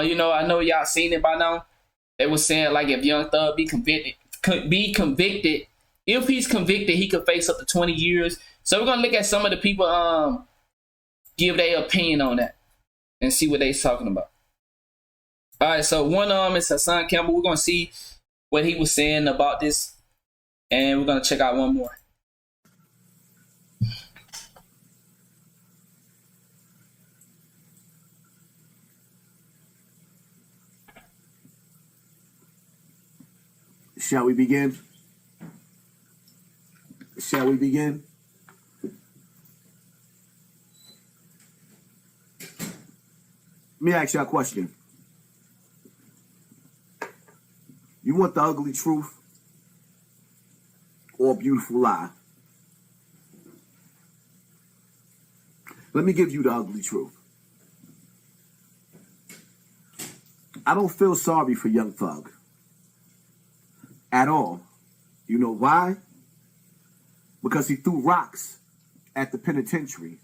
You know, I know y'all seen it by now. They was saying like if Young Thug be convicted, if he's convicted, he could face up to 20 years. So we're gonna look at some of the people give their opinion on that and see what they talking about. All right, so one is HASSAN Campbell. We're gonna see what he was saying about this, and we're gonna check out one more. Shall we begin? Shall we begin? Let me ask you a question. You want the ugly truth or a beautiful lie? Let me give you the ugly truth. I don't feel sorry for Young Thug at all. You know why? Because he threw rocks at the penitentiary.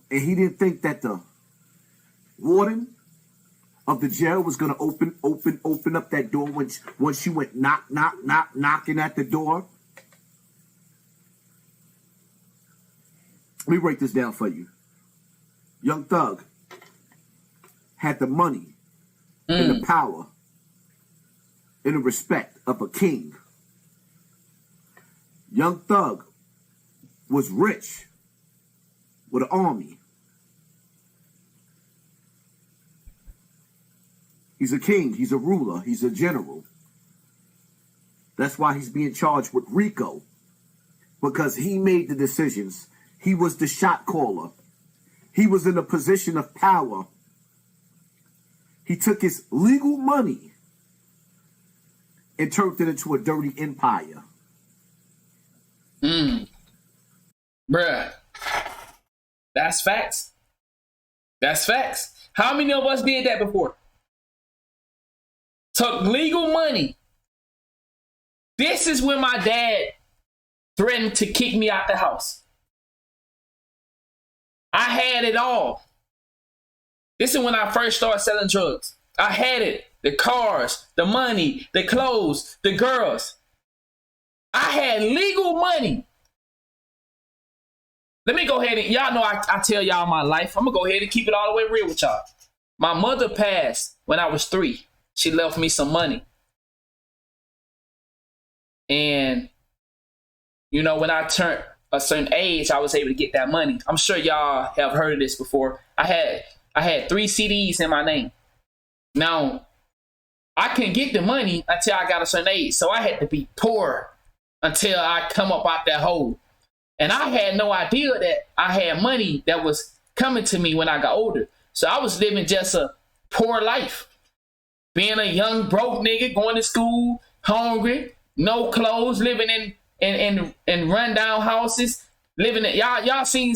And he didn't think that the warden of the jail was going to open up that door when she went knocking at the door. Let me break this down for you. Young Thug had the money and the power and the respect of a king. Young Thug was rich with an army. He's a king, he's a ruler, he's a general. That's why he's being charged with RICO, because he made the decisions. He was the shot caller. He was in a position of power. He took his legal money and turned it into a dirty empire. Bruh. That's facts. That's facts. How many of us did that before? Took legal money. This is when my dad threatened to kick me out the house. I had it all. This is when I first started selling drugs. I had it. The cars, the money, the clothes, the girls. I had legal money. Let me go ahead and, y'all know I tell y'all my life. I'm going to go ahead and keep it all the way real with y'all. My mother passed when I was 3. She left me some money. And, you know, when I turned a certain age, I was able to get that money. I'm sure y'all have heard of this before. I had 3 CDs in my name. Now, I couldn't get the money until I got a certain age. So I had to be poor until I come up out that hole. And I had no idea that I had money that was coming to me when I got older. So I was living just a poor life. Being a young broke nigga, going to school, hungry, no clothes, living in rundown houses, living in y'all seen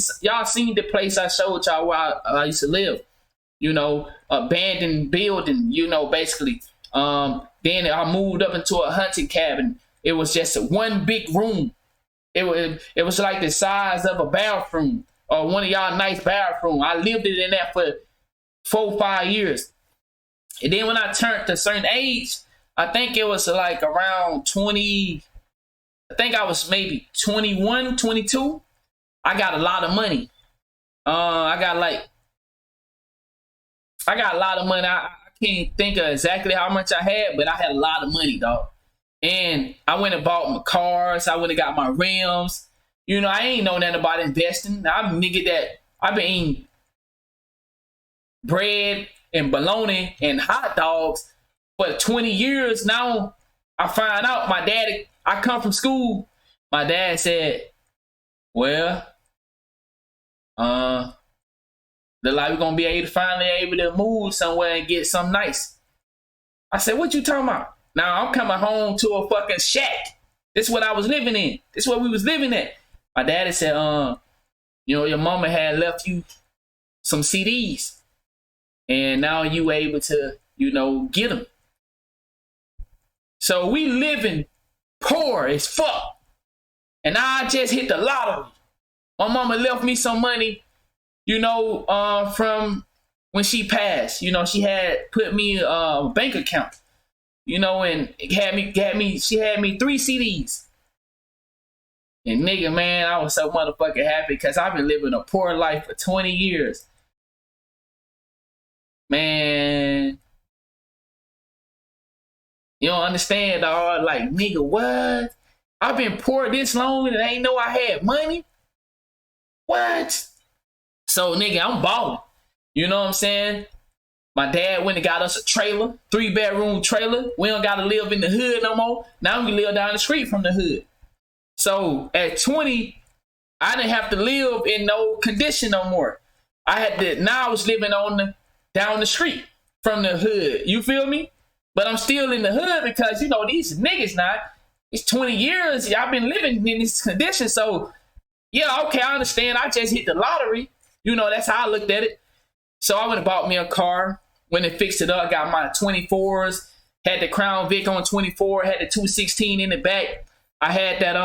the place I showed y'all where I used to live. You know, abandoned building, you know, basically. Then I moved up into a hunting cabin. It was just one big room. It was like the size of a bathroom or one of y'all nice bathroom. I lived it in that for 4 or 5 years. And then when I turned to a certain age, I think it was like around 20, I think I was maybe 21, 22. I got a lot of money. I got a lot of money. I can't think of exactly how much I had, but I had a lot of money, dog. And I went and bought my cars. I went and got my rims. You know, I ain't know nothing about investing. I'm a nigga that I've been eating bread and bologna and hot dogs for 20 years now. I find out my dad, I come from school. My dad said, well, look like we're gonna be finally able to move somewhere and get something nice. I said, what you talking about? Now I'm coming home to a fucking shack. This is what I was living in. This is what we was living at. My daddy said, you know, your mama had left you some CDs. And now you able to, you know, get them. So we living poor as fuck. And I just hit the lottery. My mama left me some money, you know, from when she passed. You know, she had put me a bank account. You know, and she had me 3 CDs. And nigga, man, I was so motherfucking happy because I've been living a poor life for 20 years. Man, you don't understand, dog. Like, nigga, what? I've been poor this long and I ain't know I had money? What? So, nigga, I'm balling. You know what I'm saying? My dad went and got us a trailer, 3-bedroom trailer. We don't got to live in the hood no more. Now we live down the street from the hood. So at 20, I didn't have to live in no condition no more. Now I was living down the street from the hood. You feel me? But I'm still in the hood because, you know, these niggas now, it's 20 years. I've been living in this condition. So, yeah, okay, I understand. I just hit the lottery. You know, that's how I looked at it. So I went and bought me a car. When they fixed it up, got my 24s, had the Crown Vic on 24, had the 216 in the back. I had that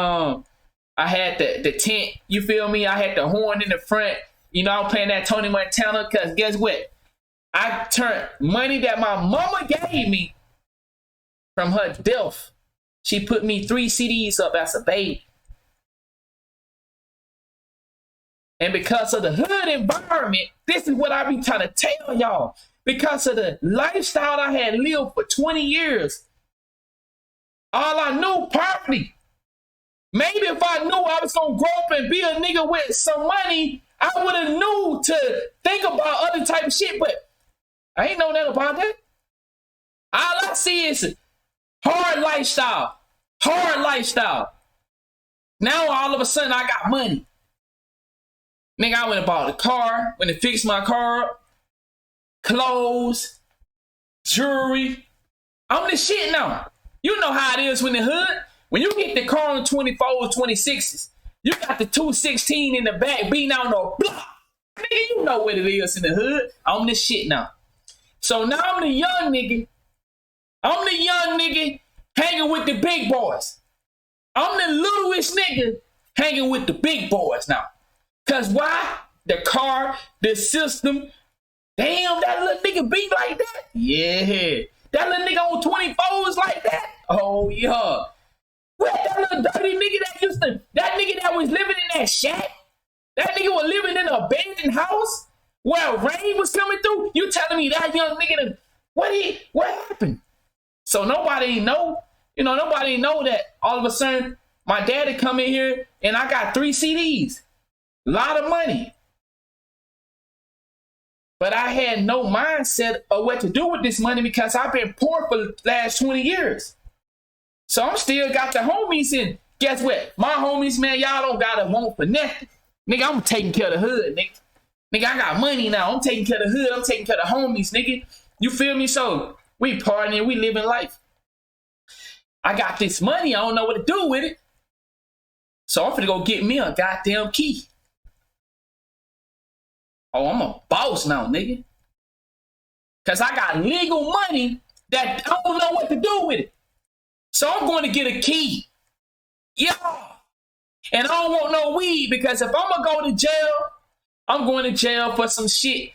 I had the tent, you feel me? I had the horn in the front. You know, I was playing that Tony Montana because guess what? I turned money that my mama gave me from her death. She put me 3 CDs up as a baby. And because of the hood environment, this is what I be trying to tell y'all. Because of the lifestyle I had lived for 20 years, all I knew, poverty. Maybe if I knew I was going to grow up and be a nigga with some money, I would have knew to think about other type of shit, but I ain't know nothing about that. All I see is hard lifestyle. Hard lifestyle. Now all of a sudden I got money. Nigga, I went and bought a car, went and fixed my car up. Clothes, jewelry. I'm the shit now. You know how it is when the hood. When you get the car on 24s, 26s, you got the 216 in the back beating out no block. Nigga, you know what it is in the hood. I'm the shit now. So now I'm the young nigga. I'm the young nigga hanging with the big boys. I'm the littlest nigga hanging with the big boys now. Cause why? The car, the system. Damn, that little nigga beat like that? Yeah. That little nigga on 24s like that? Oh, yeah. What, that little dirty nigga that nigga that was living in that shack? That nigga was living in an abandoned house where rain was coming through? You telling me that young nigga, what happened? So nobody know, nobody know that all of a sudden my daddy come in here and I got 3 CDs. A lot of money. But I had no mindset of what to do with this money because I've been poor for the last 20 years. So I'm still got the homies, and guess what? My homies, man, y'all don't gotta want for nothing. Nigga, I'm taking care of the hood, nigga. Nigga, I got money now. I'm taking care of the hood. I'm taking care of the homies, nigga. You feel me? So we partying, we living life. I got this money. I don't know what to do with it. So I'm finna go get me a goddamn key. Oh, I'm a boss now, nigga. Because I got legal money that I don't know what to do with it. So I'm going to get a key. Yeah. And I don't want no weed because if I'm going to go to jail, I'm going to jail for some shit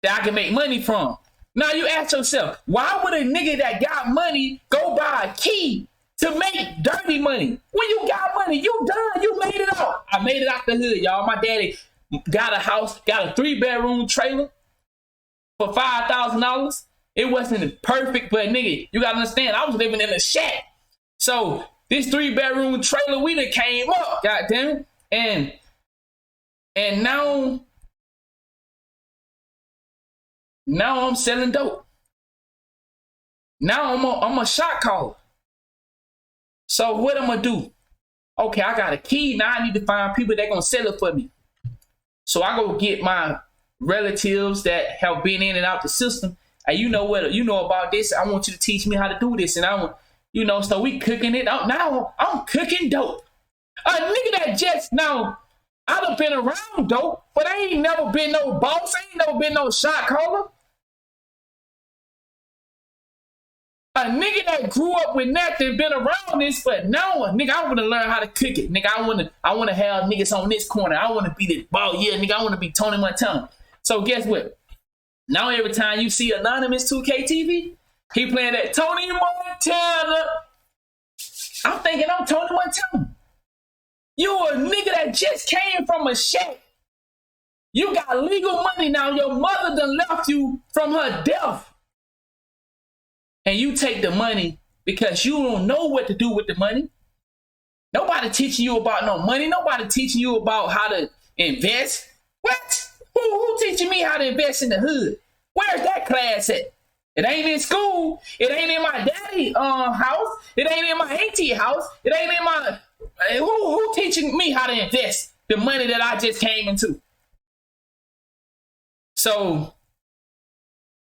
that I can make money from. Now you ask yourself, why would a nigga that got money go buy a key to make dirty money? When you got money, you done. You made it out. I made it out the hood, y'all. My daddy got a house, got a 3-bedroom trailer for $5,000. It wasn't perfect, but nigga, you gotta understand, I was living in a shack. So this 3-bedroom trailer, we done came up, goddamn it. And now I'm selling dope. Now I'm a shot caller. So what I'm gonna do? Okay, I got a key. Now I need to find people that gonna sell it for me. So I go get my relatives that have been in and out the system. And you know about this. I want you to teach me how to do this. And I want, so we cooking it out. Now I'm cooking dope. A nigga that just now, I done been around dope, but I ain't never been no boss. I ain't never been no shot caller. A nigga that grew up with nothing, been around this, but now, nigga, I want to learn how to cook it. Nigga, I want to have niggas on this corner. I want to be the ball. Yeah, nigga, I want to be Tony Montana. So guess what? Now every time you see Anonymous 2K TV, he playing that Tony Montana. I'm thinking I'm Tony Montana. You a nigga that just came from a shack. You got legal money now. Your mother done left you from her death. And you take the money because you don't know what to do with the money. Nobody teaching you about no money. Nobody teaching you about how to invest. What? Who teaching me how to invest in the hood? Where's that class at? It ain't in school. It ain't in my daddy house. It ain't in my auntie house. It ain't in my... Who teaching me how to invest the money that I just came into? So,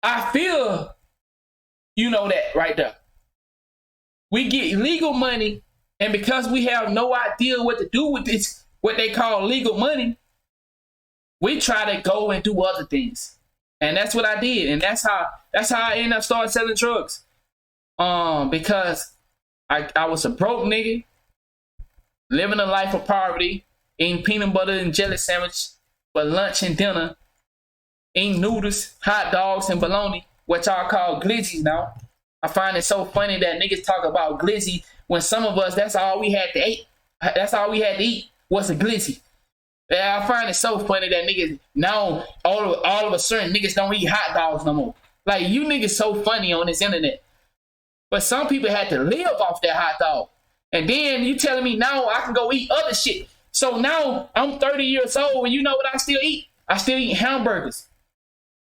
I feel, that right there. We get legal money, and because we have no idea what to do with this, what they call legal money, we try to go and do other things. And that's what I did. And that's how I ended up starting selling drugs. Because I was a broke nigga, living a life of poverty, eating peanut butter and jelly sandwich for lunch and dinner, eating noodles, hot dogs, and bologna, what y'all call glizzies now. I find it so funny that niggas talk about glizzy when some of us, that's all we had to eat. That's all we had to eat was a glizzy. Yeah, I find it so funny that niggas now all of a sudden niggas don't eat hot dogs no more. Like, you niggas so funny on this internet. But some people had to live off that hot dog. And then you telling me now I can go eat other shit. So now I'm 30 years old and you know what I still eat? I still eat hamburgers.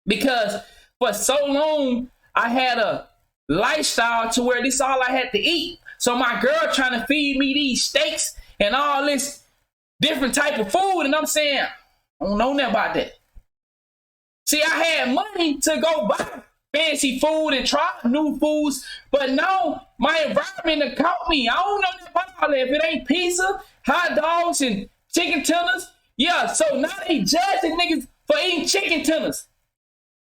Because for so long I had a lifestyle to where this is all I had to eat. So my girl trying to feed me these steaks and all this different type of food, and I'm saying, I don't know nothing about that. See, I had money to go buy fancy food and try new foods, but now my environment done caught me. I don't know nothing about all that. If it ain't pizza, hot dogs, and chicken tenders, yeah, so now they judging niggas for eating chicken tenders.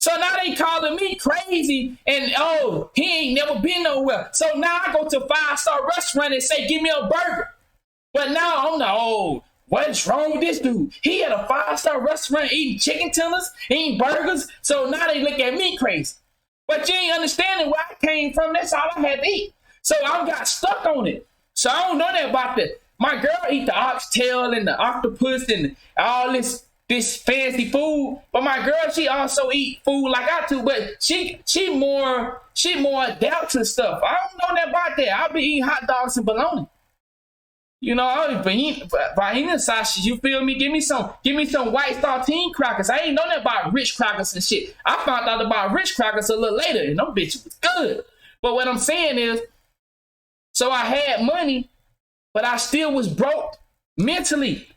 So now they calling me crazy and, oh, he ain't never been nowhere. So now I go to a 5-star restaurant and say, give me a burger. But now I'm like, oh, what's wrong with this dude? He had a 5-star restaurant eating chicken tenders, eating burgers. So now they look at me crazy. But you ain't understanding where I came from. That's all I had to eat. So I got stuck on it. So I don't know that about that. My girl eat the oxtail and the octopus and all this fancy food. But my girl, she also eat food like I do. But she more adapt to stuff. I don't know that about that. I'll be eating hot dogs and bologna. I'll be eating sausage. You feel me? Give me some white saltine crackers. I ain't know that about rich crackers and shit. I found out about rich crackers a little later, and them bitches was good. But what I'm saying is, so I had money, but I still was broke mentally.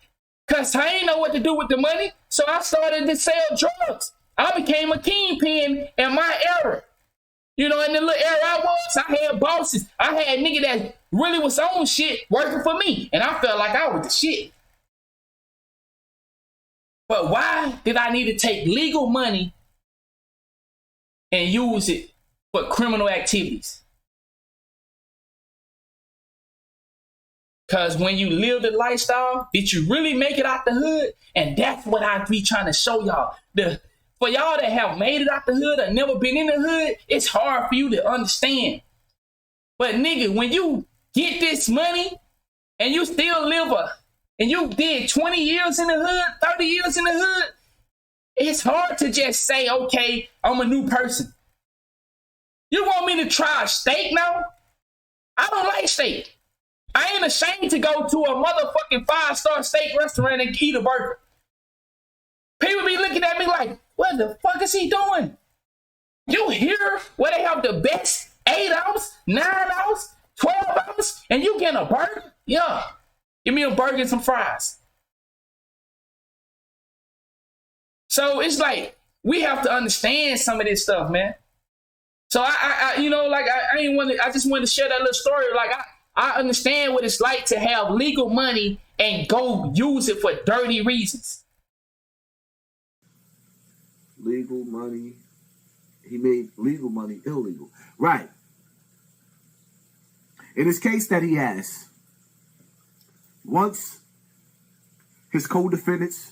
Because I ain't know what to do with the money, so I started to sell drugs. I became a kingpin in my era. In the little era I had bosses. I had nigga that really was on shit working for me, and I felt like I was the shit. But why did I need to take legal money and use it for criminal activities? Because when you live the lifestyle, did you really make it out the hood? And that's what I be trying to show y'all. For y'all that have made it out the hood or never been in the hood, it's hard for you to understand. But nigga, when you get this money and you still and you did 20 years in the hood, 30 years in the hood, it's hard to just say, okay, I'm a new person. You want me to try a steak now? I don't like steak. I ain't ashamed to go to a motherfucking 5-star steak restaurant and eat a burger. People be looking at me like, what the fuck is he doing? You here where they have the best 8 ounce, 9 ounce, 12 ounce, and you getting a burger? Yeah. Give me a burger and some fries. So it's like, we have to understand some of this stuff, man. So I just wanted to share that little story. Like, I understand what it's like to have legal money and go use it for dirty reasons. Legal money. He made legal money illegal. Right. In this case that he has, once his co-defendants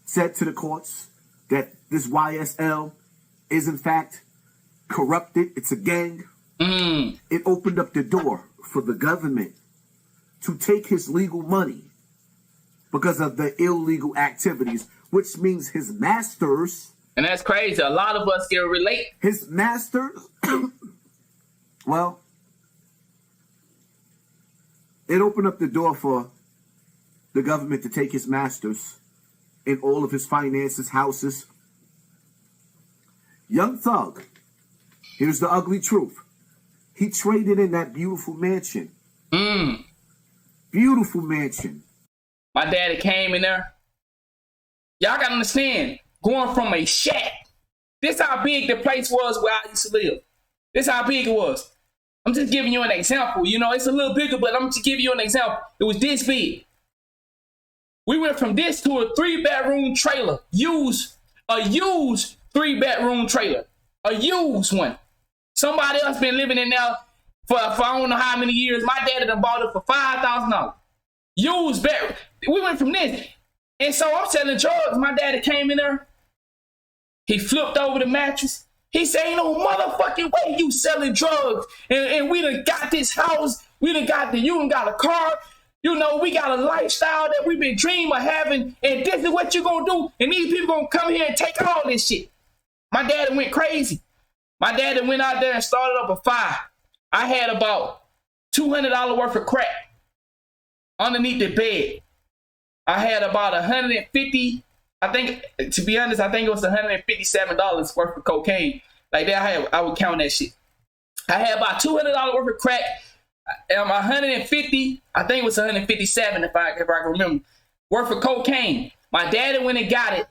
said to the courts that this YSL is in fact corrupted. It's a gang. It opened up the door for the government to take his legal money because of the illegal activities, which means his masters. And that's crazy. A lot of us can relate. His masters, well, it opened up the door for the government to take his masters and all of his finances, houses. Young Thug, here's the ugly truth. He traded in that beautiful mansion. Beautiful mansion. My daddy came in there. Y'all gotta understand, going from a shack. This how big the place was where I used to live. This how big it was. I'm just giving you an example. You know, it's a little bigger, but I'm just giving you an example. It was this big. We went from this to a 3-bedroom trailer. A used 3-bedroom trailer. A used one. Somebody else been living in there for I don't know how many years. My daddy done bought it for $5,000. Used bed. We went from this. And so I'm selling drugs. My daddy came in there. He flipped over the mattress. He said, ain't no motherfucking way you selling drugs. And we done got this house. You done got a car. You know, we got a lifestyle that we've been dreaming of having. And this is what you gonna do. And these people gonna come here and take all this shit. My daddy went crazy. My daddy went out there and started up a fire. I had about $200 worth of crack underneath the bed. I had about 150. I think, to be honest, I think it was $157 worth of cocaine. Like that, I would count that shit. I had about $200 worth of crack. 150. I think it was 157 if I can remember. Worth of cocaine. My daddy went and got it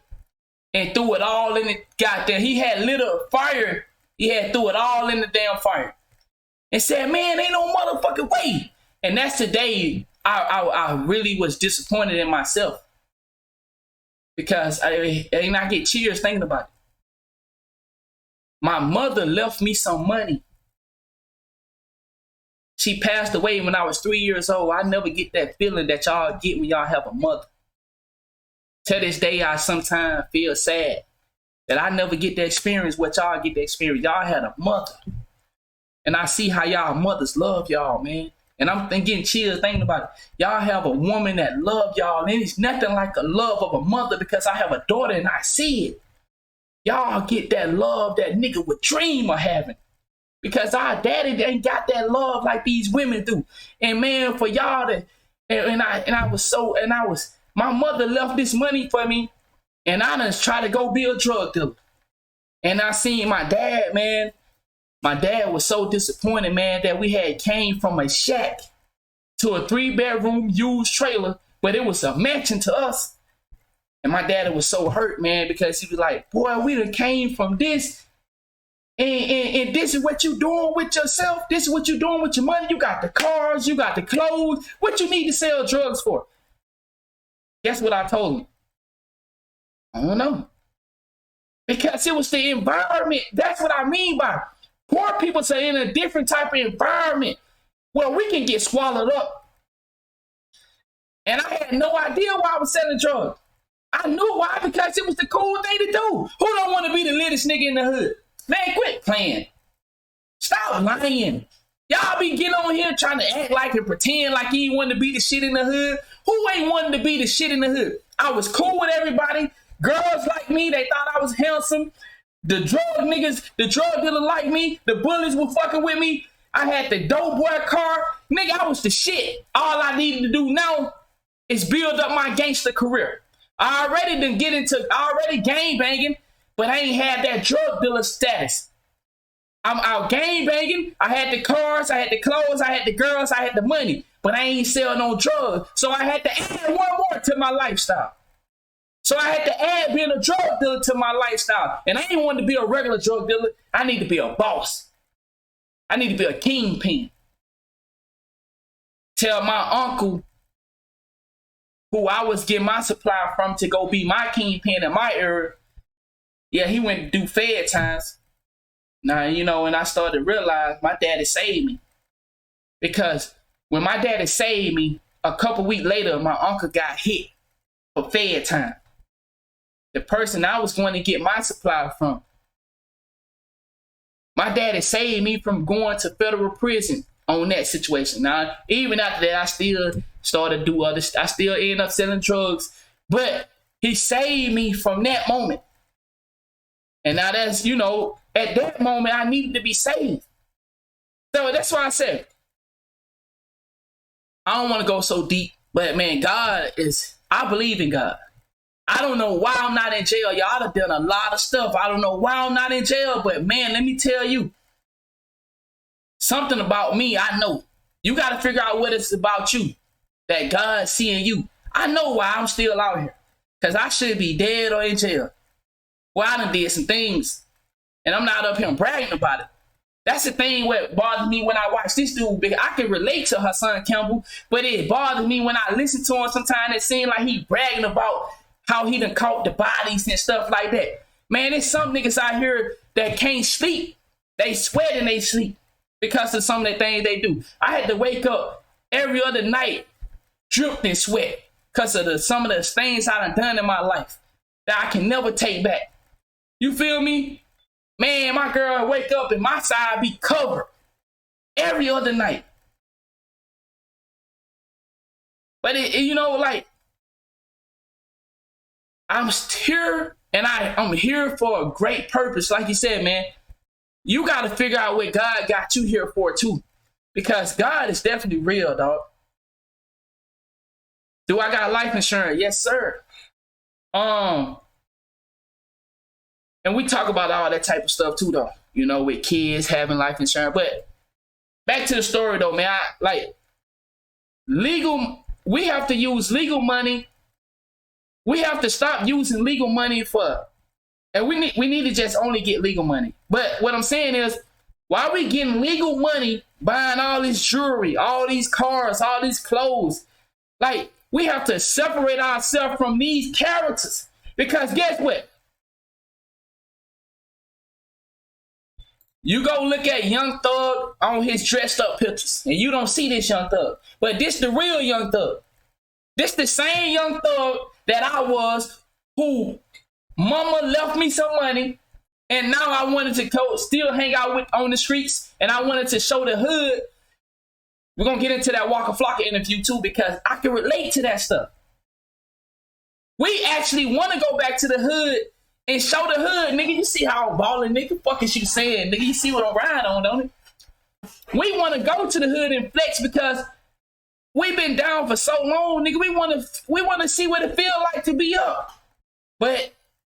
and threw it all in the goddamn. He had lit a fire. He had threw it all in the damn fire. And said, man, ain't no motherfucking way. And that's the day I really was disappointed in myself. Because I get cheers thinking about it. My mother left me some money. She passed away when I was 3 years old. I never get that feeling that y'all get when y'all have a mother. To this day, I sometimes feel sad that I never get to experience what y'all get to experience. Y'all had a mother. And I see how y'all mothers love y'all, man. And I'm getting chills thinking about it. Y'all have a woman that love y'all. And it's nothing like a love of a mother because I have a daughter and I see it. Y'all get that love that nigga would dream of having. Because our daddy ain't got that love like these women do. And man, for y'all to, my mother left this money for me. And I done tried to go be a drug dealer. And I seen my dad, man. My dad was so disappointed, man, that we had came from a shack to a 3-bedroom used trailer, but it was a mansion to us. And my dad was so hurt, man, because he was like, boy, we done came from this. And this is what you doing with yourself. This is what you doing with your money. You got the cars, you got the clothes. What you need to sell drugs for? Guess what I told him? I don't know. Because it was the environment. That's what I mean by poor people are in a different type of environment where we can get swallowed up. And I had no idea why I was selling drugs. I knew why, because it was the cool thing to do. Who don't want to be the littest nigga in the hood? Man, quit playing. Stop lying. Y'all be getting on here trying to act like and pretend like you ain't wanting to be the shit in the hood. Who ain't wanting to be the shit in the hood? I was cool with everybody. Girls like me, they thought I was handsome. The drug niggas, the drug dealer like me. The bullies were fucking with me. I had the dope boy car. Nigga, I was the shit. All I needed to do now is build up my gangster career. I already gang banging, but I ain't had that drug dealer status. I'm out gang banging. I had the cars, I had the clothes, I had the girls, I had the money, but I ain't selling no drugs. So I had to add one more to my lifestyle. So I had to add being a drug dealer to my lifestyle. And I ain't want to be a regular drug dealer. I need to be a boss. I need to be a kingpin. Tell my uncle, who I was getting my supply from to go be my kingpin in my area, yeah, he went to do Fed times. Now, you know, and I started to realize my daddy saved me. Because when my daddy saved me, a couple weeks later, my uncle got hit for Fed time. The person I was going to get my supply from My daddy saved me from going to federal prison on that situation. Now, even after that, I still started to do other stuff. I still end up selling drugs. But he saved me from that moment. And now that's, you know, at that moment, I needed to be saved. So that's why I said, I don't want to go so deep. But man, I believe in God. I don't know why I'm not in jail. Y'all have done a lot of stuff. I don't know why I'm not in jail, but man, let me tell you something about me. I know you got to figure out what it's about you that God's seeing you. I know why I'm still out here because I should be dead or in jail. Well, I done did some things and I'm not up here bragging about it. That's the thing what bothers me when I watch this dude, because I can relate to HASSAN Campbell, but it bothers me when I listen to him sometimes. It seems like he bragging about how he done caught the bodies and stuff like that. Man, there's some niggas out here that can't sleep. They sweat and they sleep because of some of the things they do. I had to wake up every other night dripped in sweat because of some of the things I done in my life that I can never take back. You feel me? Man, my girl wake up and my side be covered every other night. But you know, like, I'm here and I'm here for a great purpose. Like you said, man, you got to figure out what God got you here for too, because God is definitely real, dog. Do I got life insurance? Yes, sir. And we talk about all that type of stuff too, though, you know, with kids having life insurance. But back to the story though, man, we have to use legal money. We have to stop using legal money and we need to just only get legal money. But what I'm saying is, why are we getting legal money buying all this jewelry, all these cars, all these clothes? Like, we have to separate ourselves from these characters, because guess what? You go look at Young Thug on his dressed up pictures, and you don't see this Young Thug. But this the real Young Thug. This the same Young Thug that I was, who mama left me some money, and now I wanted to go still hang out with on the streets, and I wanted to show the hood. We're going to get into that Waka Flocka interview too, because I can relate to that stuff. We actually want to go back to the hood and show the hood, nigga. You see how I'm balling, nigga? Fuck is you saying, nigga? You see what I'm riding on, don't it? We want to go to the hood and flex because we've been down for so long, nigga. We want to see what it feel like to be up. But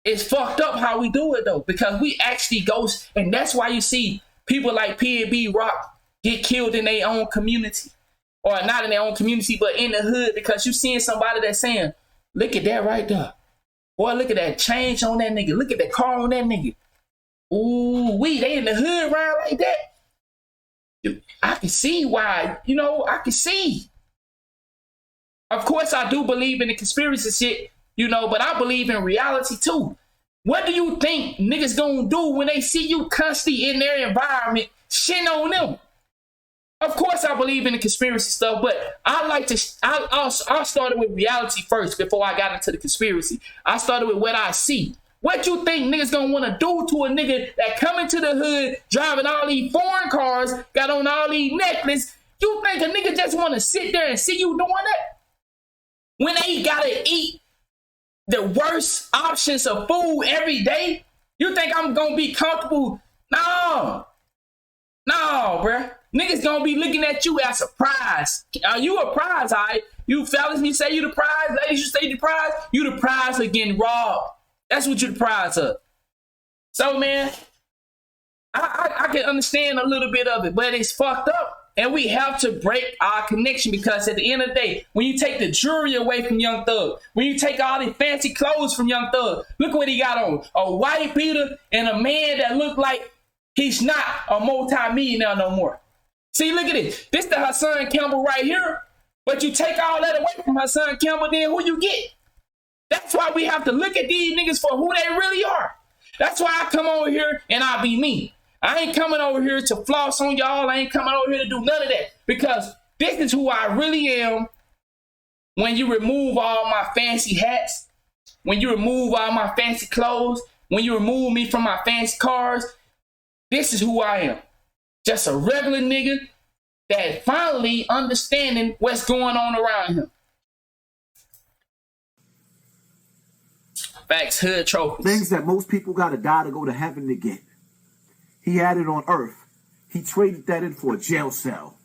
it's fucked up how we do it though, because we actually go, and that's why you see people like P&B Rock get killed in their own community, or not in their own community, but in the hood, because you seeing somebody that's saying, "Look at that right there, boy. Look at that change on that nigga. Look at that car on that nigga. Ooh, they in the hood around like that." I can see why, you know. I can see. Of course, I do believe in the conspiracy shit, you know, but I believe in reality too. What do you think niggas gonna do when they see you constantly in their environment shitting on them? Of course, I believe in the conspiracy stuff, but I started with reality first before I got into the conspiracy. I started with what I see. What you think niggas gonna want to do to a nigga that coming to the hood, driving all these foreign cars, got on all these necklaces? You think a nigga just want to sit there and see you doing that? When they gotta eat the worst options of food every day, you think I'm gonna be comfortable? No, bruh. Niggas gonna be looking at you as a prize. Are you a prize, all right? You fellas, you say you the prize. Ladies, you say you the prize. You the prize of getting robbed. That's what you the prize of. So, man, I can understand a little bit of it, but it's fucked up. And we have to break our connection, because at the end of the day, when you take the jewelry away from Young Thug, when you take all the fancy clothes from Young Thug, look what he got on. A white beater and a man that looked like he's not a multi-millionaire no more. See, look at it. This the HASSAN Campbell right here. But you take all that away from HASSAN Campbell, then who you get? That's why we have to look at these niggas for who they really are. That's why I come over here and I be me. I ain't coming over here to floss on y'all. I ain't coming over here to do none of that, because this is who I really am. When you remove all my fancy hats, when you remove all my fancy clothes, when you remove me from my fancy cars, This is who I am. Just a regular nigga that finally understanding what's going on around him. Facts, hood trophies. Things that most people gotta die to go to heaven to get. He had it on earth. He traded that in for a jail cell,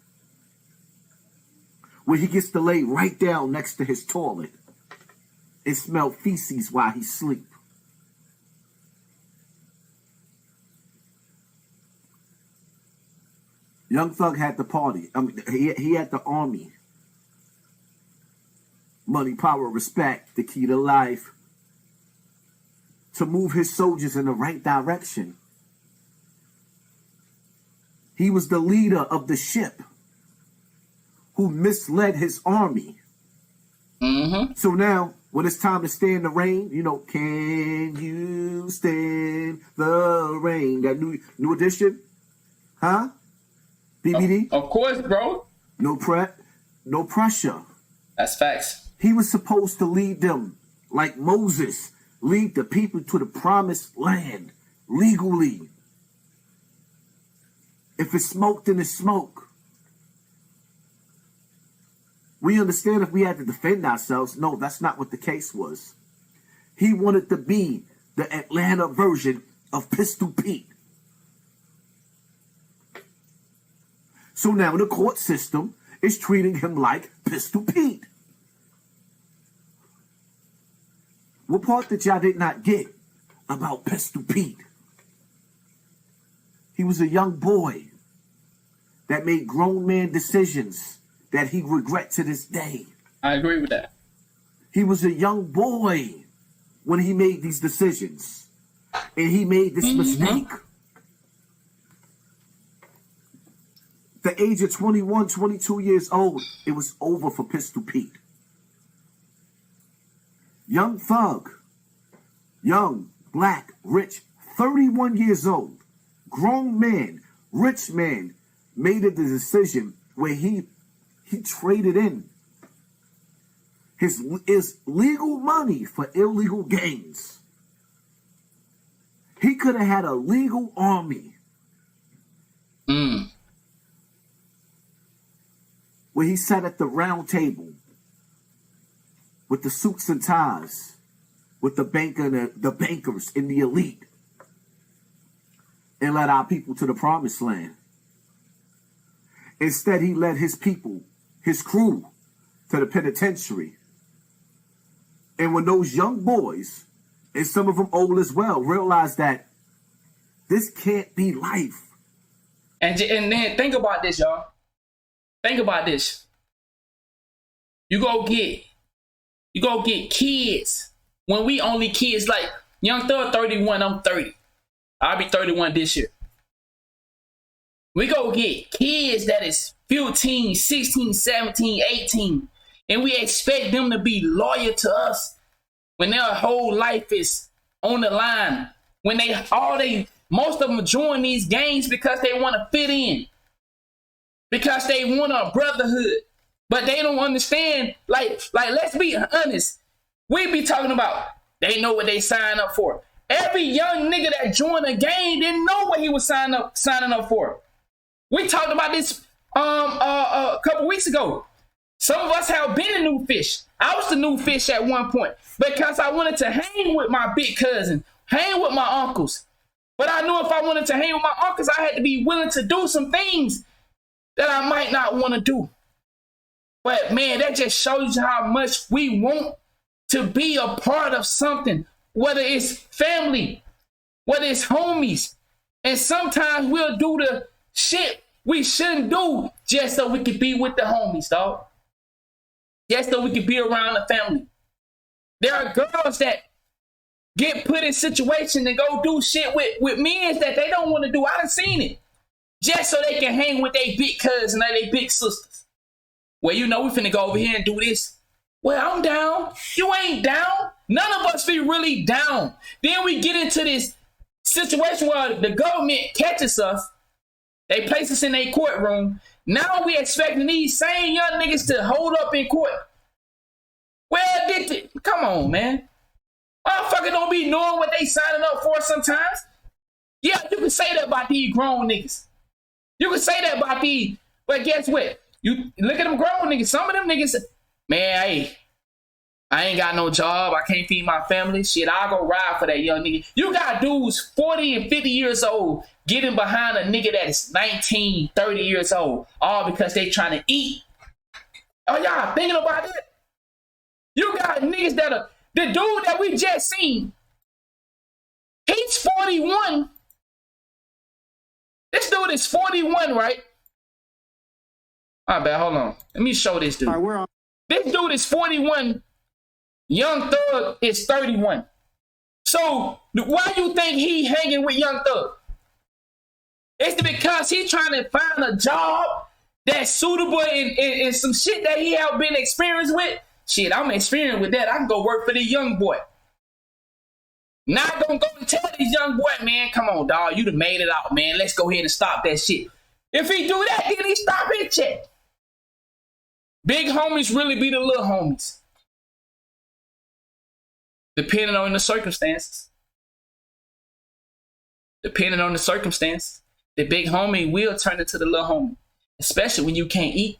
where he gets to lay right down next to his toilet and smell feces while he sleep. Young Thug had the party. I mean, he had the army. Money, power, respect, the key to life. To move his soldiers in the right direction. He was the leader of the ship who misled his army. Mm-hmm. So now, when it's time to stand the rain, you know, can you stand the rain? That new edition? Huh? BBD? Of course, bro. No pressure. That's facts. He was supposed to lead them like Moses, lead the people to the promised land legally. If it's smoke, then it's smoke. We understand if we had to defend ourselves. No, that's not what the case was. He wanted to be the Atlanta version of Pistol Pete. So now the court system is treating him like Pistol Pete. What part did y'all did not get about Pistol Pete? He was a young boy that made grown man decisions that he regrets to this day. I agree with that. He was a young boy when he made these decisions. And he made this mistake. The age of 21, 22 years old, it was over for Pistol Pete. Young Thug, young, black, rich, 31 years old, grown man, rich man, made a decision where he traded in his legal money for illegal gains. He could have had a legal army. Where he sat at the round table with the suits and ties, with the bankers and the elite, and led our people to the promised land. Instead, he led his people, his crew, to the penitentiary. And when those young boys, and some of them old as well, realized that this can't be life. And then think about this, y'all. Think about this. You go get kids when we only kids, like Young Thug 31, I'm 30. I'll be 31 this year. We go get kids that is 15, 16, 17, 18, and we expect them to be loyal to us when their whole life is on the line. When most of them join these gangs because they want to fit in. Because they want a brotherhood. But they don't understand, like let's be honest. We be talking about they know what they sign up for. Every young nigga that joined a gang didn't know what he was signing up for. We talked about this a couple weeks ago. Some of us have been a new fish. I was the new fish at one point because I wanted to hang with my big cousin, hang with my uncles. But I knew if I wanted to hang with my uncles, I had to be willing to do some things that I might not want to do. But man, that just shows you how much we want to be a part of something, whether it's family, whether it's homies. And sometimes we'll do the shit we shouldn't do just so we can be with the homies, dog. Just so we can be around the family. There are girls that get put in situations and go do shit with men that they don't want to do. I done seen it. Just so they can hang with their big cousins and their big sisters. Well, you know, we finna go over here and do this. Well, I'm down. You ain't down. None of us be really down. Then we get into this situation where the government catches us. They place us in a courtroom. Now we expecting these same young niggas to hold up in court. Well, come on, man. Motherfuckers don't be knowing what they signing up for sometimes. Yeah, you can say that about these grown niggas. You can say that about these, but guess what? You look at them grown niggas. Some of them niggas, man, hey, I ain't got no job. I can't feed my family. Shit, I'll go ride for that young nigga. You got dudes 40 and 50 years old getting behind a nigga that is 19, 30 years old, all because they trying to eat. Oh, y'all thinking about that? You got niggas that are, the dude that we just seen, he's 41. This dude is 41, right? My bad, hold on. Let me show this dude. All right, we're on. This dude is 41. Young Thug is 31. So why you think he hanging with Young Thug? It's because he trying to find a job that's suitable in some shit that he have been experienced with. Shit, I'm experienced with that. I can go work for this young boy. Not gonna go and tell this young boy, man, come on, dog, you done made it out, man. Let's go ahead and stop that shit. If he do that, then he stop his check. Big homies really be the little homies. Depending on the circumstances. Depending on the circumstance, the big homie will turn into the little homie. Especially when you can't eat.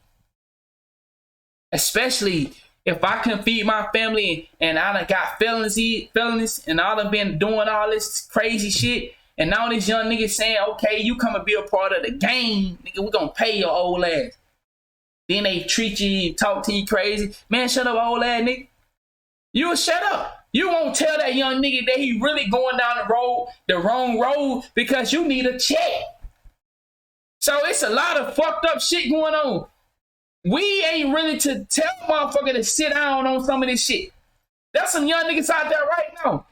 Especially if I can feed my family and I done got felonies and I done been doing all this crazy shit. And now these young niggas saying, okay, you come and be a part of the game. Nigga, we gonna pay your old ass. Then they treat you, talk to you crazy. Man, shut up, old ass nigga. You shut up. You won't tell that young nigga that he really going down the wrong road because you need a check. So it's a lot of fucked up shit going on. We ain't really to tell motherfucker to sit down on some of this shit. There's some young niggas out there right now.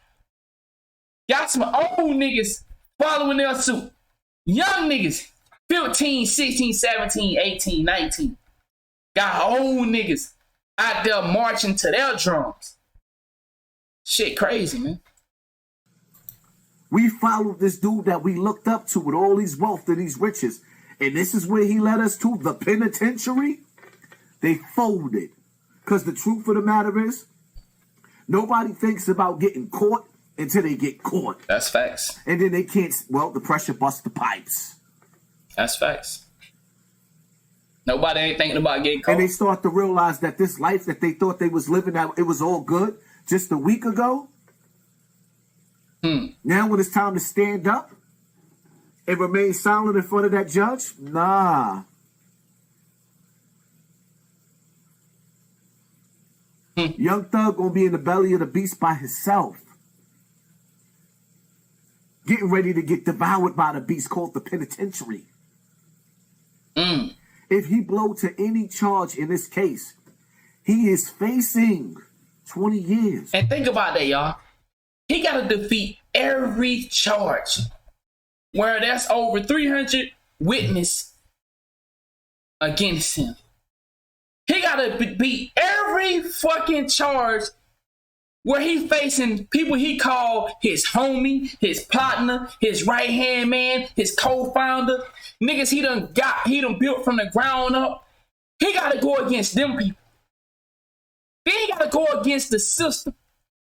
Got some old niggas following their suit. Young niggas, 15, 16, 17, 18, 19. Got old niggas out there marching to their drums. Shit crazy, man. We followed this dude that we looked up to with all these wealth and these riches. And this is where he led us to, the penitentiary. They folded. Because the truth of the matter is, nobody thinks about getting caught until they get caught. That's facts. And then they can't, well, the pressure busts the pipes. That's facts. Nobody ain't thinking about getting caught. And they start to realize that this life that they thought they was living, that it was all good just a week ago. Now when it's time to stand up and remain silent in front of that judge, nah. Young Thug gonna be in the belly of the beast by himself. Getting ready to get devoured by the beast called the penitentiary. If he blow to any charge in this case, he is facing 20 years. And think about that, y'all. He got to defeat every charge. Where that's over 300 witnesses against him. He got to beat every fucking charge where he facing people he called his homie, his partner, his right-hand man, his co-founder. Niggas he done built from the ground up. He got to go against them people. Then he got to go against the system.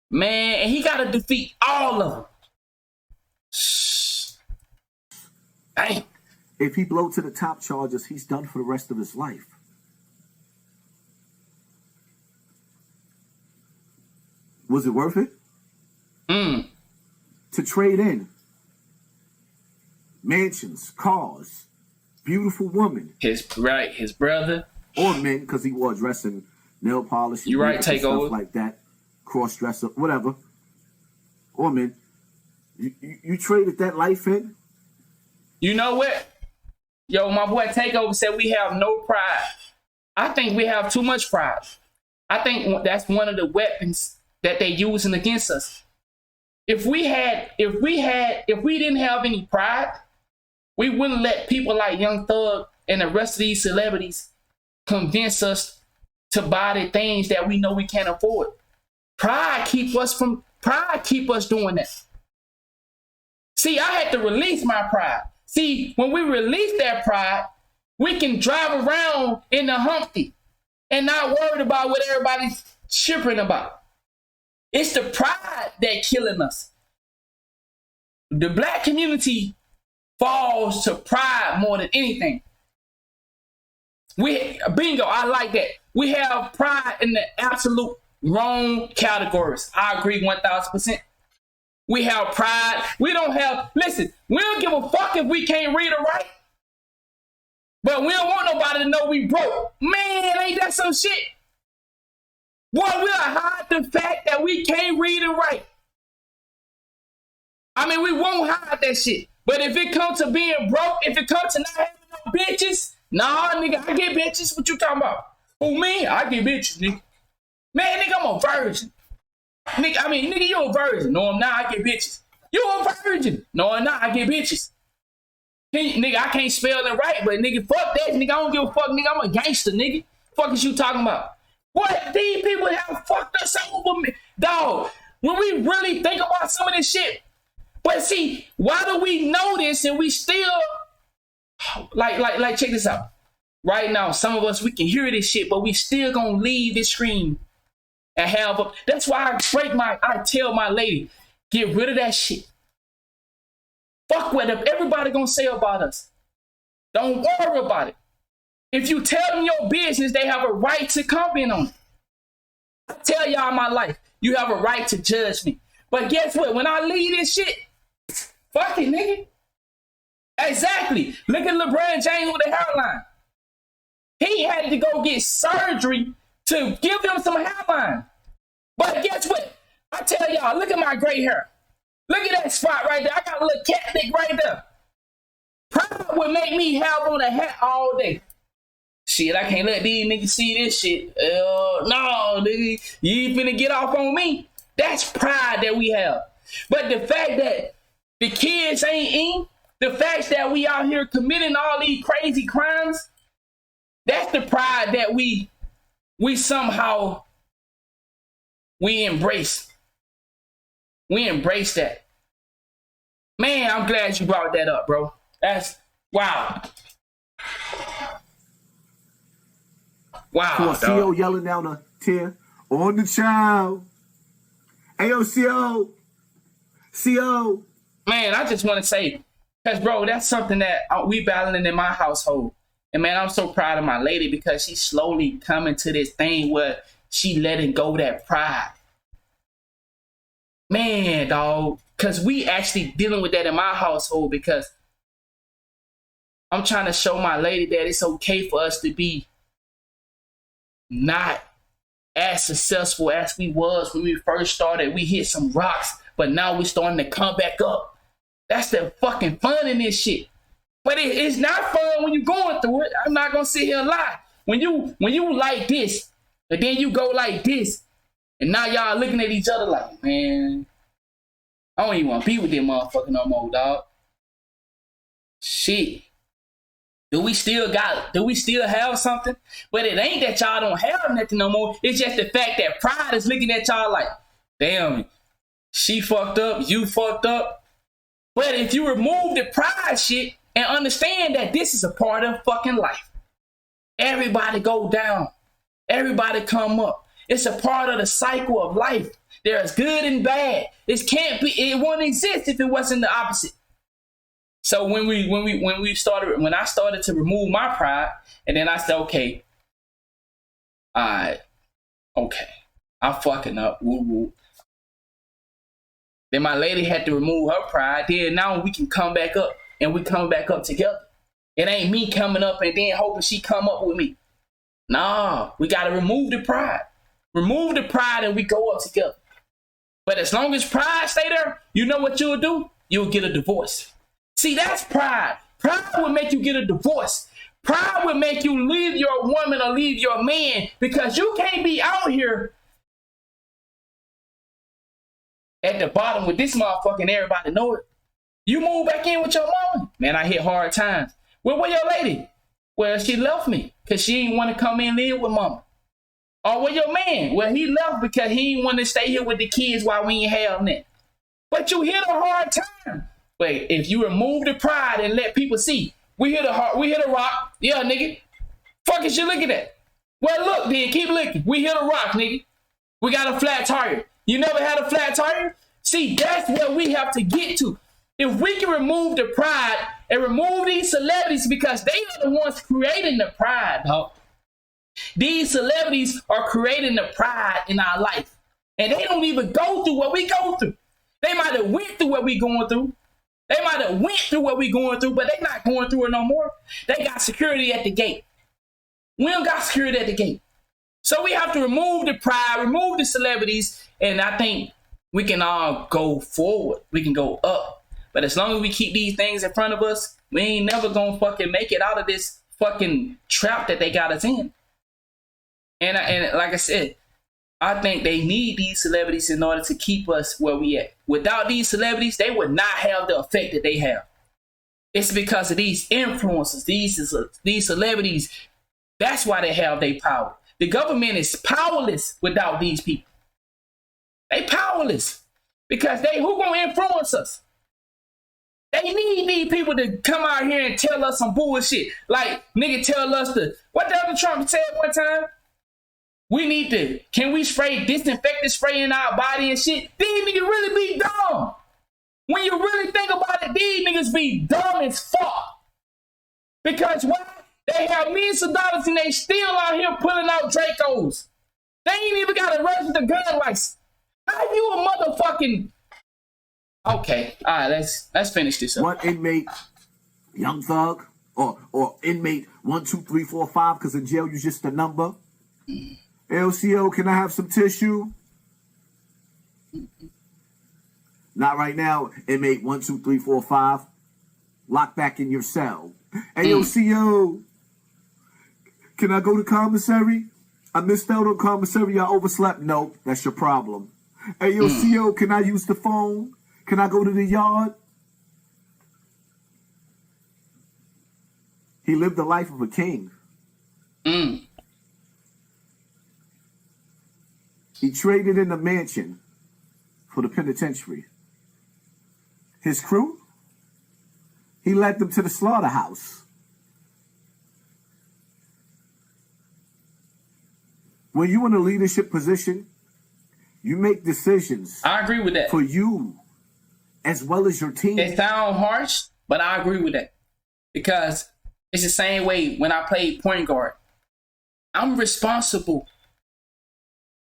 Man, and he got to defeat all of them. Dang. If he blow to the top charges, he's done for the rest of his life. Was it worth it? To trade in mansions, cars, beautiful women. His brother. Or men, because he wore dress and nail polish. You right, take stuff over. like that. Cross-dresser, whatever. Or men. You traded that life in? You know what? Yo, my boy Takeover said we have no pride. I think we have too much pride. I think that's one of the weapons that they using against us. If we didn't have any pride, we wouldn't let people like Young Thug and the rest of these celebrities convince us to buy the things that we know we can't afford. Pride keep us doing that. See, I had to release my pride. See, when we release that pride, we can drive around in the Humpty and not worried about what everybody's chipping about. It's the pride that killing us. the black community falls to pride more than anything. Bingo, I like that. We have pride in the absolute wrong categories. I agree 1,000%. We have pride. We don't have, listen, we don't give a fuck if we can't read or write. But we don't want nobody to know we broke. Man, ain't that some shit? Boy, we'll hide the fact that we can't read and write. I mean, we won't hide that shit. But if it comes to being broke, if it comes to not having no bitches, nah, nigga, I get bitches. What you talking about? Who, me? I get bitches, nigga. Man, nigga, I'm a virgin. Nigga, you a virgin. No, I'm not. I get bitches. You a virgin. No, I'm not. I get bitches. Nigga, I can't spell and write, but nigga, fuck that. Nigga, I don't give a fuck, nigga. I'm a gangster, nigga. Fuck is you talking about? What? These people have fucked us over, me. Dog. When we really think about some of this shit. But see, why do we know this and we still, like, check this out. Right now, some of us, we can hear this shit, but we still gonna leave this screen and have a, that's why I tell my lady, get rid of that shit. Fuck what everybody gonna say about us. Don't worry about it. If you tell them your business, they have a right to comment on it. I tell y'all my life, you have a right to judge me. But guess what? When I leave this shit, fuck it, nigga. Exactly. Look at LeBron James with a hairline. He had to go get surgery to give him some hairline. But guess what? I tell y'all, look at my gray hair. Look at that spot right there. I got a little cat dick right there. Pride would make me have on a hat all day. Shit, I can't let these niggas see this shit. No, nigga, you ain't finna get off on me. That's pride that we have. But the fact that the kids ain't in, the fact that we out here committing all these crazy crimes, that's the pride that we somehow we embrace. We embrace that. Man, I'm glad you brought that up, bro. That's wow. Wow. For CO yelling down a tear on the child. Ayo, CO. Man, I just want to say, because, bro, that's something that we battling in my household. And, man, I'm so proud of my lady because she's slowly coming to this thing where she letting go that pride. Man, dog, because we actually dealing with that in my household because I'm trying to show my lady that it's okay for us to be not as successful as we was when we first started. We hit some rocks, but now we're starting to come back up. That's the fucking fun in this shit. But it's not fun when you're going through it. I'm not gonna sit here and lie. When you like this, and then you go like this, and now y'all looking at each other like, man, I don't even want to be with them motherfucker no more, dog. Shit. Do we still have something? But it ain't that y'all don't have nothing no more. It's just the fact that pride is looking at y'all like, damn, she fucked up, you fucked up. But if you remove the pride shit and understand that this is a part of fucking life. Everybody go down. Everybody come up. It's a part of the cycle of life. There's good and bad. It won't exist if it wasn't the opposite. So when I started to remove my pride, and then I said, okay, I'm fucking up. Woo woo. Then my lady had to remove her pride. Then now we can come back up, and we come back up together. It ain't me coming up and then hoping she come up with me. Nah, we gotta remove the pride. Remove the pride, and we go up together. But as long as pride stay there, you know what you'll do? You'll get a divorce. See, that's pride. Pride will make you get a divorce. Pride will make you leave your woman or leave your man because you can't be out here at the bottom with this motherfucker and everybody know it. You move back in with your mama. Man, I hit hard times. Well, where your lady? Well, she left me because she didn't want to come in and live with mama. Or where your man? Well, he left because he didn't want to stay here with the kids while we ain't have nothing. But you hit a hard time. Wait, if you remove the pride and let people see, we hit a rock. Yeah, nigga. Fuck is you looking at? Well, look, then, keep looking. We hit a rock, nigga. We got a flat tire. You never had a flat tire? See, that's what we have to get to. if we can remove the pride and remove these celebrities, because they are the ones creating the pride, dog. These celebrities are creating the pride in our life. And they don't even go through what we go through. They might have went through what we going through. They might have went through what we going through, but they not going through it no more. They got security at the gate. We don't got security at the gate. So we have to remove the pride, remove the celebrities, and I think we can all go forward. We can go up. But as long as we keep these things in front of us, we ain't never gonna fucking make it out of this fucking trap that they got us in. And like I said, I think they need these celebrities in order to keep us where we at. Without these celebrities, they would not have the effect that they have. It's because of these influencers, these celebrities. That's why they have their power. The government is powerless without these people. They powerless because who gonna influence us? They need these people to come out here and tell us some bullshit. Like nigga tell us what the other Trump said one time? Can we spray disinfectant spray in our body and shit? These niggas really be dumb. When you really think about it, these niggas be dumb as fuck. Because why? They have millions of dollars and they still out here pulling out Dracos. They ain't even got a registered gun license. How you a motherfucking... Okay, all right, let's finish this up. What inmate, Young Thug, or inmate 1, 2, 3, 4, 5, because in jail you just a number? LCO, can I have some tissue? Not right now, inmate 1, 2, 3, 4, 5. Lock back in your cell. LCO, can I go to commissary? I missed out on commissary. I overslept. No, that's your problem. LCO, can I use the phone? Can I go to the yard? He lived the life of a king. He traded in the mansion for the penitentiary. His crew, he led them to the slaughterhouse. When you're in a leadership position, you make decisions. I agree with that. For you, as well as your team. It sounds harsh, but I agree with that. Because it's the same way when I played point guard. I'm responsible.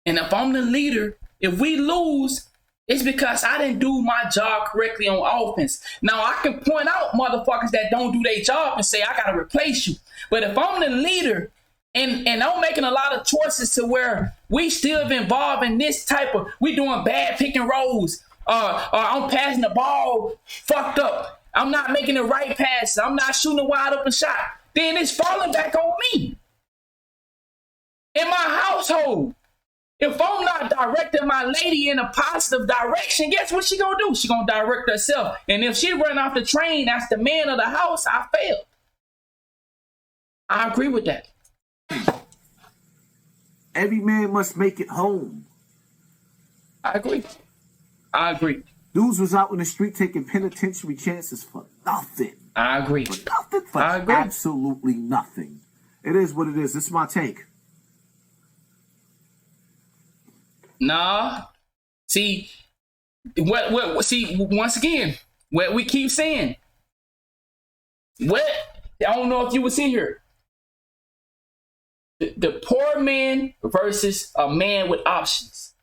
And if I'm the leader, if we lose, it's because I didn't do my job correctly on offense. Now, I can point out motherfuckers that don't do their job and say, I got to replace you. But if I'm the leader and I'm making a lot of choices to where we still involved in this type of, we doing bad pick and rolls, I'm passing the ball fucked up, I'm not making the right passes, I'm not shooting a wide open shot, then it's falling back on me. In my household, if I'm not directing my lady in a positive direction, guess what she gonna do? She gonna direct herself. And if she run off the train, that's the man of the house, I failed. I agree with that. Every man must make it home. I agree. Dudes was out in the street taking penitentiary chances for nothing. I agree. For nothing. For absolutely nothing. It is what it is. This is my take. Nah. See, see, once again, what we keep saying. I don't know if you was in here. The poor man versus a man with options.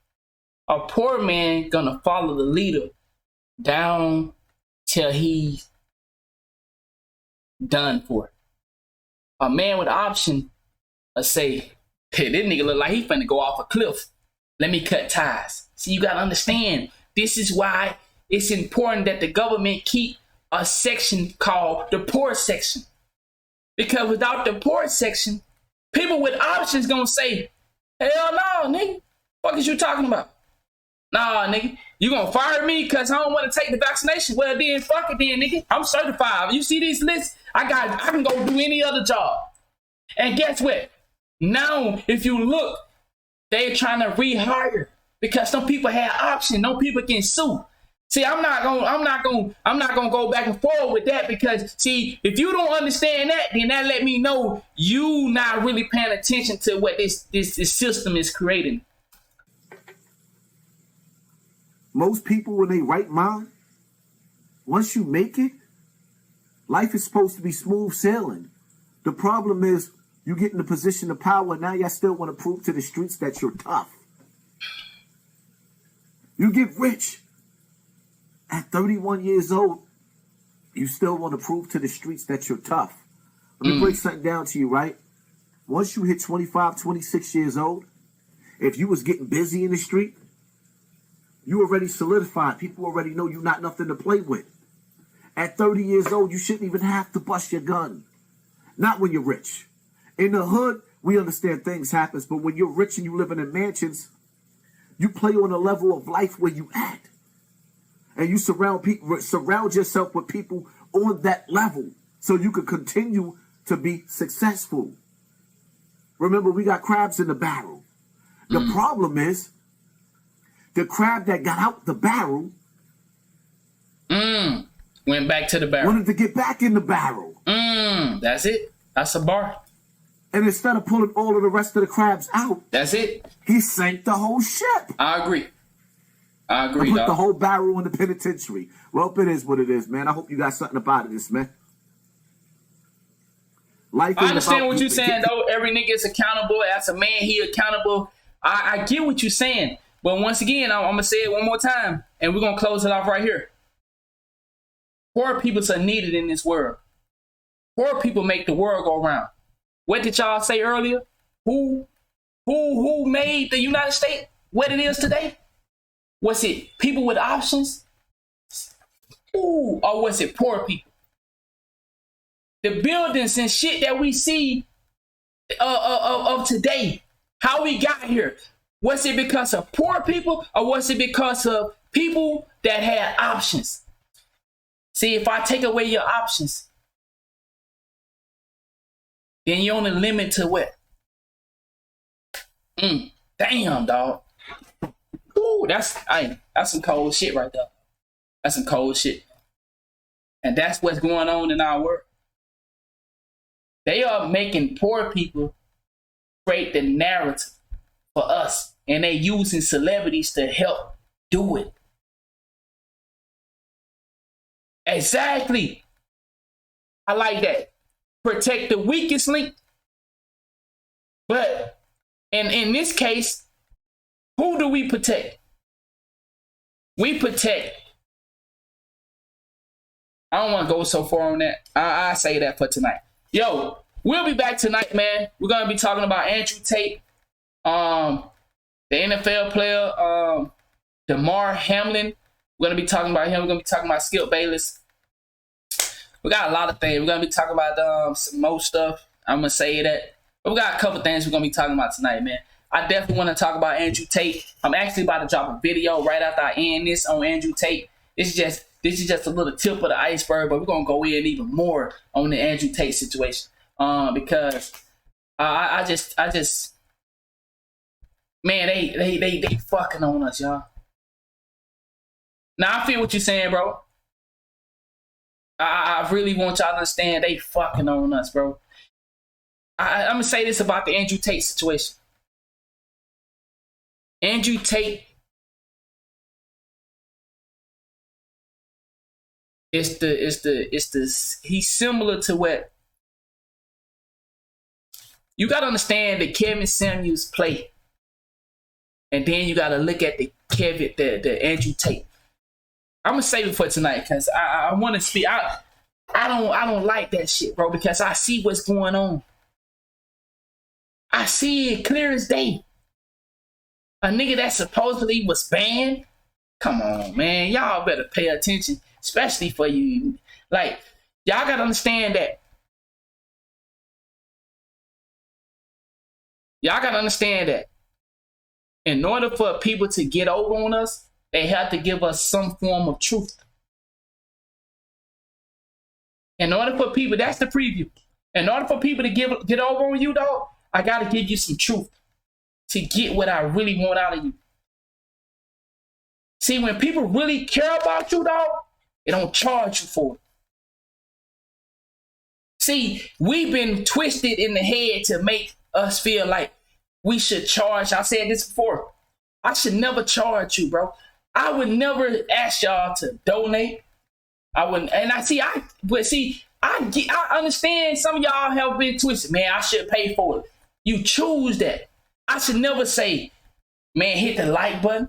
A poor man gonna follow the leader down till he's done for it. A man with option will say, hey, this nigga look like he finna go off a cliff. Let me cut ties. See, you gotta understand, this is why it's important that the government keep a section called the poor section. Because without the poor section, people with options gonna say, hell no, nigga. What is you talking about? Nah, nigga. You gonna fire me because I don't want to take the vaccination? Well, then fuck it then, nigga. I'm certified. You see these lists? I can go do any other job. And guess what? Now, if you look, they're trying to rehire because some people had options. No people can sue. See, I'm not gonna go back and forth with that because, see, if you don't understand that, then that let me know you not really paying attention to what this system is creating. Most people, when they right mind, Once you make it, life is supposed to be smooth sailing. The problem is you get in a position of power, now y'all still want to prove to the streets that you're tough. You get rich. At 31 years old, you still want to prove to the streets that you're tough. Let me break something down to you, right? Once you hit 25, 26 years old, if you was getting busy in the street, you already solidified. People already know you're not nothing to play with. At 30 years old, you shouldn't even have to bust your gun. Not when you're rich. In the hood, we understand things happen, but when you're rich and you living in mansions, you play on a level of life where you at. And you surround yourself with people on that level so you can continue to be successful. Remember, we got crabs in the barrel. The problem is the crab that got out the barrel went back to the barrel. Wanted to get back in the barrel. That's it. That's a bar. And instead of pulling all of the rest of the crabs out, that's it. He sank the whole ship. I agree. And put the whole barrel in the penitentiary. Well, it is what it is, man. I hope you got something about this, man. Life I understand what you're saying, though. Every nigga is accountable. As a man, he accountable. I get what you're saying. But once again, I'm going to say it one more time. And we're going to close it off right here. Poor people are needed in this world. Poor people make the world go round. What did y'all say earlier? Who made the United States what it is today? Was it people with options? Or was it poor people? The buildings and shit that we see of today, how we got here, was it because of poor people or was it because of people that had options? See, if I take away your options, then you only limit to what? Damn, dog. Ooh, that's some cold shit right there. That's some cold shit. And that's what's going on in our world. They are making poor people create the narrative for us. And they using celebrities to help do it. Exactly. I like that. Protect the weakest link. But in this case, who do we protect? We protect. I don't want to go so far on that. I say that for tonight. Yo, we'll be back tonight, man. We're going to be talking about Andrew Tate, the NFL player, Damar Hamlin. We're going to be talking about him. We're going to be talking about Skip Bayless. We got a lot of things. We're going to be talking about some more stuff. I'm going to say that. But we got a couple things we're going to be talking about tonight, man. I definitely want to talk about Andrew Tate. I'm actually about to drop a video right after I end this on Andrew Tate. This is just a little tip of the iceberg, but we're going to go in even more on the Andrew Tate situation. Because I just man, they fucking on us, y'all. Now I feel what you're saying, bro. I really want y'all to understand they fucking on us, bro. I'm going to say this about the Andrew Tate situation. Andrew Tate he's similar to what you got to understand the Kevin Samuels play. And then you got to look at the Andrew Tate. I'm gonna save it for tonight because I want to speak. I don't like that shit, bro, because I see what's going on. I see it clear as day. A nigga that supposedly was banned. Come on, man. Y'all better pay attention, especially for you. Like, y'all gotta understand that. Y'all gotta understand that. In order for people to get over on us, they have to give us some form of truth. In order for people, that's the preview. In order for people to get over on you, dog, I got to give you some truth to get what I really want out of you. See, when people really care about you, dog, they don't charge you for it. See, we've been twisted in the head to make us feel like we should charge. I said this before. I should never charge you, bro. I would never ask y'all to donate. I wouldn't. And I understand some of y'all have been twisted. Man, I should pay for it. You choose that. I should never say, man, hit the like button.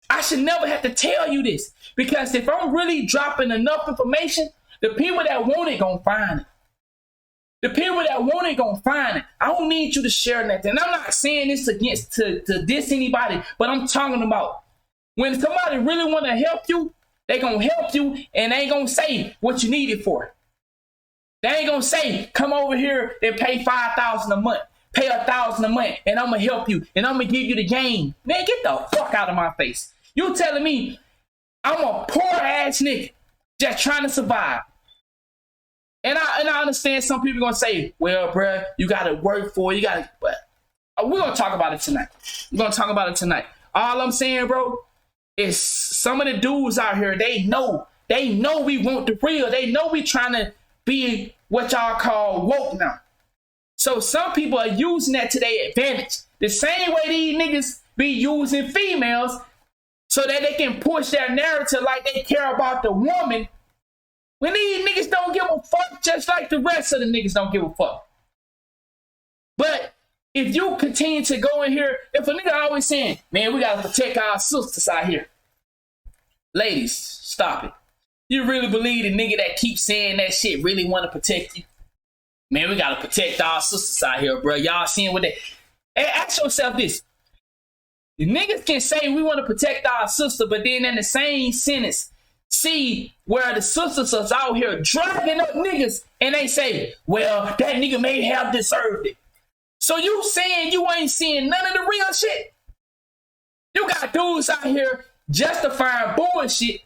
I should never have to tell you this, because if I'm really dropping enough information, the people that want it gonna find it. The people that want it gonna find it. I don't need you to share nothing. And I'm not saying this against to diss anybody, but I'm talking about when somebody really want to help you, they gonna help you, and they ain't gonna say what you need it for. They ain't gonna say, come over here and pay $5,000 a month, pay $1,000 a month, and I'm gonna help you, and I'm gonna give you the game. Man, get the fuck out of my face. You telling me I'm a poor ass nigga just trying to survive. And I understand some people gonna say, well, bruh, you gotta work for it, you gotta, but we're gonna talk about it tonight. We're gonna talk about it tonight. All I'm saying, bro, is some of the dudes out here, they know we want the real. They know we trying to be what y'all call woke now. So some people are using that to their advantage. The same way these niggas be using females so that they can push their narrative like they care about the woman, when these niggas don't give a fuck, just like the rest of the niggas don't give a fuck. But if you continue to go in here, if a nigga always saying, man, we gotta protect our sisters out here. Ladies, stop it. You really believe the nigga that keeps saying that shit really want to protect you? Man, we gotta protect our sisters out here, bro. Y'all seeing what they... Hey, ask yourself this. The niggas can say we want to protect our sister, but then in the same sentence, see where the sisters are out here dragging up niggas, and they say, well, that nigga may have deserved it. So you saying you ain't seeing none of the real shit? You got dudes out here justifying bullshit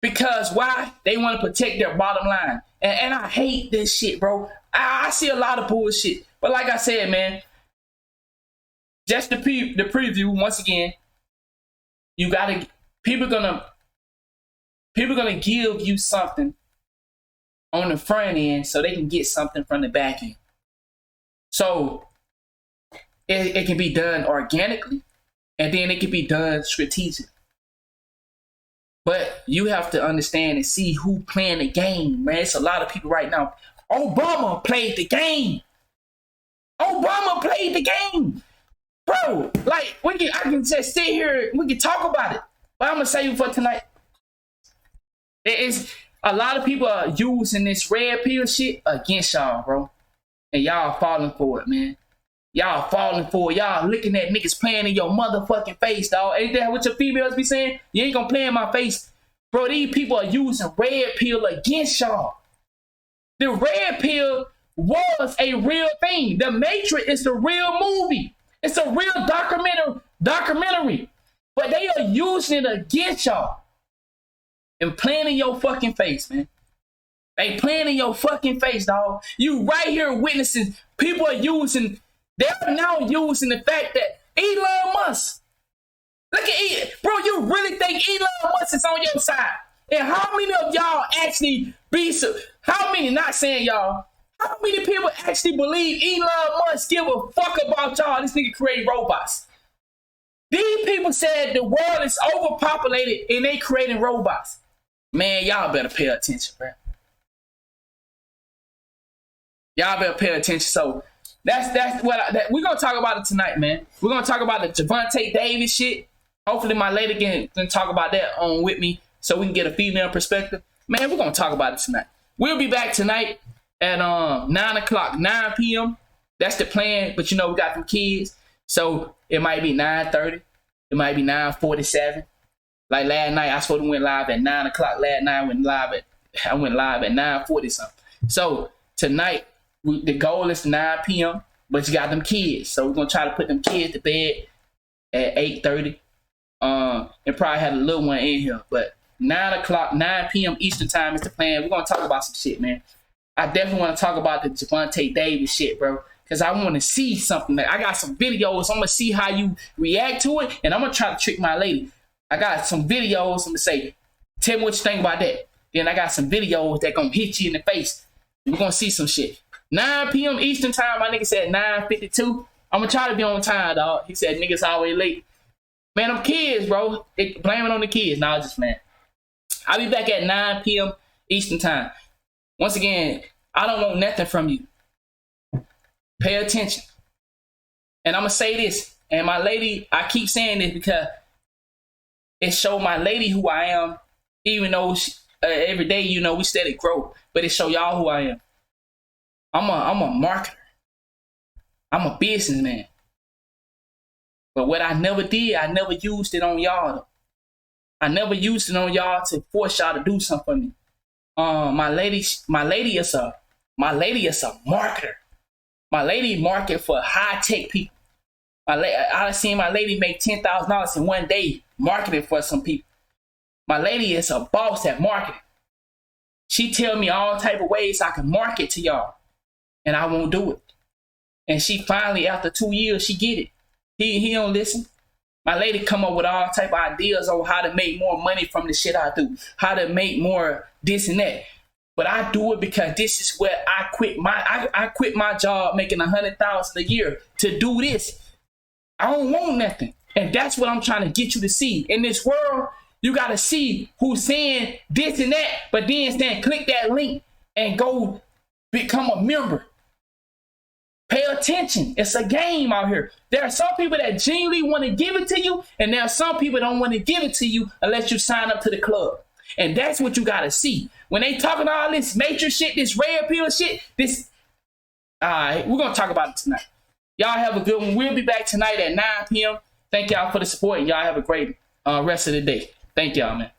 because why? They want to protect their bottom line. And I hate this shit, bro. I see a lot of bullshit. But like I said, man, just the preview, once again, you gotta, people gonna give you something on the front end so they can get something from the back end. So it can be done organically, and then it can be done strategically. But you have to understand and see who playing the game, man. It's a lot of people right now. Obama played the game. Obama played the game. Bro, like, I can just sit here, we can talk about it. But I'm going to say for tonight, it's a lot of people are using this red pill shit against y'all, bro. And y'all falling for it, man. Y'all falling for it. Y'all looking at niggas playing in your motherfucking face, dog. Ain't that what your females be saying? You ain't gonna play in my face. Bro, these people are using red pill against y'all. The red pill was a real thing. The Matrix is the real movie. It's a real documentary. But they are using it against y'all. And playing in your fucking face, man. They playing in your fucking face, dog. You right here witnessing, people are using, they're now using the fact that Elon Musk, look at it, bro, you really think Elon Musk is on your side? And how many of y'all actually how many, not saying y'all, how many people actually believe Elon Musk give a fuck about y'all? This nigga create robots. These people said the world is overpopulated and they creating robots. Man, y'all better pay attention, bro. Y'all better pay attention. So that's what we're gonna talk about it tonight, man. We're gonna talk about the Javante Davis shit. Hopefully my lady can talk about that on with me so we can get a female perspective. Man, we're gonna talk about it tonight. We'll be back tonight at 9 p.m. That's the plan, but you know we got them kids. So it might be 9:30, it might be 9:47. Like last night, I supposed to went live at 9 o'clock. Last night I went live at 9:40 something. So tonight, the goal is 9 p.m., but you got them kids. So we're going to try to put them kids to bed at 8:30. And probably have a little one in here. But 9 p.m. Eastern time is the plan. We're going to talk about some shit, man. I definitely want to talk about the Javante Davis shit, bro. Because I want to see something. I got some videos. I'm going to see how you react to it. And I'm going to try to trick my lady. I got some videos. I'm going to say, tell me what you think about that. Then I got some videos that going to hit you in the face. We're going to see some shit. 9 p.m. Eastern time, my nigga said 9:52. I'm going to try to be on time, dog. He said niggas always late. Man, them kids, bro. They blame it on the kids. Nah, just, man. I'll be back at 9 p.m. Eastern time. Once again, I don't want nothing from you. Pay attention. And I'm going to say this. And my lady, I keep saying this because it showed my lady who I am, even though every day, you know, we steady grow. But it show y'all who I am. I'm a marketer. I'm a businessman. But what I never did, I never used it on y'all. I never used it on y'all to force y'all to do something for me. My lady is a marketer. My lady market for high tech people. I seen my lady make $10,000 in one day marketing for some people. My lady is a boss at marketing. She tell me all type of ways I can market to y'all, and I won't do it. And she finally, after 2 years, she get it. He don't listen. My lady come up with all type of ideas on how to make more money from the shit I do, how to make more this and that. But I do it because this is where I quit my job making $100,000 a year to do this. I don't want nothing. And that's what I'm trying to get you to see. In this world, you got to see who's saying this and that, but then saying click that link and go become a member. Pay attention. It's a game out here. There are some people that genuinely want to give it to you, and there are some people that don't want to give it to you unless you sign up to the club. And that's what you got to see. When they talking all this matrix shit, this red pill shit, this... All right, we're going to talk about it tonight. Y'all have a good one. We'll be back tonight at 9 p.m. Thank y'all for the support, and y'all have a great rest of the day. Thank y'all, man.